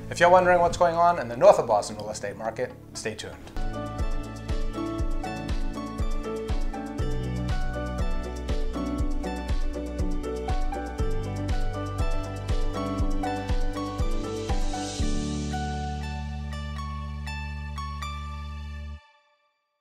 If you're wondering what's going on in the north of Boston real estate market, stay tuned.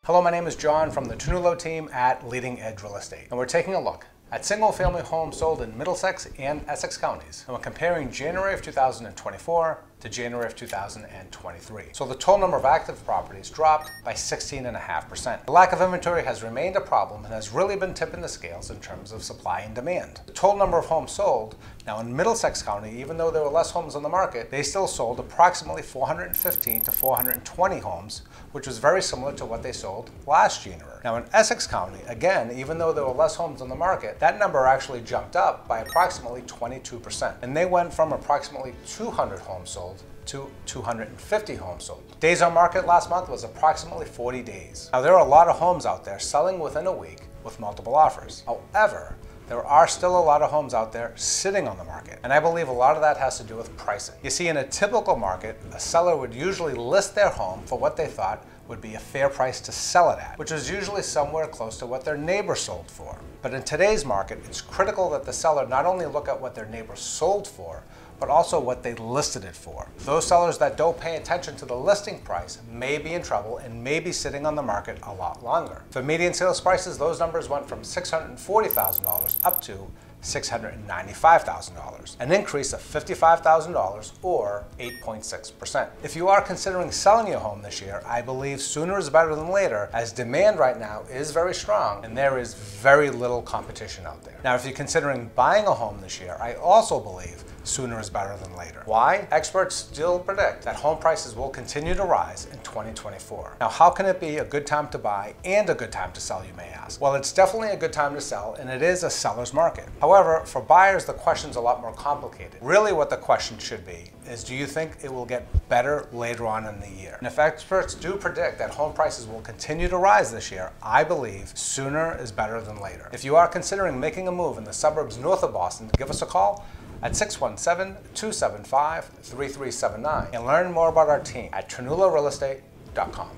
Hello, my name is John from the Ternullo Team at Leading Edge Real Estate, and we're taking a look at single-family homes sold in Middlesex and Essex counties, and we're comparing January of 2024 to January of 2023. So the total number of active properties dropped by 16.5%. The lack of inventory has remained a problem and has really been tipping the scales in terms of supply and demand. The total number of homes sold, now in Middlesex County, even though there were less homes on the market, they still sold approximately 415 to 420 homes, which was very similar to what they sold last January. Now in Essex County, again, even though there were less homes on the market, that number actually jumped up by approximately 22%. And they went from approximately 200 homes sold to 250 homes sold. Days on market last month was approximately 40 days. Now there are a lot of homes out there selling within a week with multiple offers. However, there are still a lot of homes out there sitting on the market, and I believe a lot of that has to do with pricing. You see, in a typical market, a seller would usually list their home for what they thought would be a fair price to sell it at, which is usually somewhere close to what their neighbor sold for. But in today's market, it's critical that the seller not only look at what their neighbor sold for, but also what they listed it for. Those sellers that don't pay attention to the listing price may be in trouble and may be sitting on the market a lot longer. For median sales prices, those numbers went from $640,000 up to $695,000, an increase of $55,000 or 8.6%. If you are considering selling your home this year, I believe sooner is better than later, as demand right now is very strong and there is very little competition out there. Now, if you're considering buying a home this year, I also believe sooner is better than later. Why? Experts still predict that home prices will continue to rise in 2024. Now, how can it be a good time to buy and a good time to sell, you may ask? Well, it's definitely a good time to sell, and it is a seller's market. However, for buyers, the question's a lot more complicated. Really what the question should be is, do you think it will get better later on in the year? And if experts do predict that home prices will continue to rise this year, I believe sooner is better than later. If you are considering making a move in the suburbs north of Boston, give us a call at 617-275-3379 and learn more about our team at TernulloRealestate.com.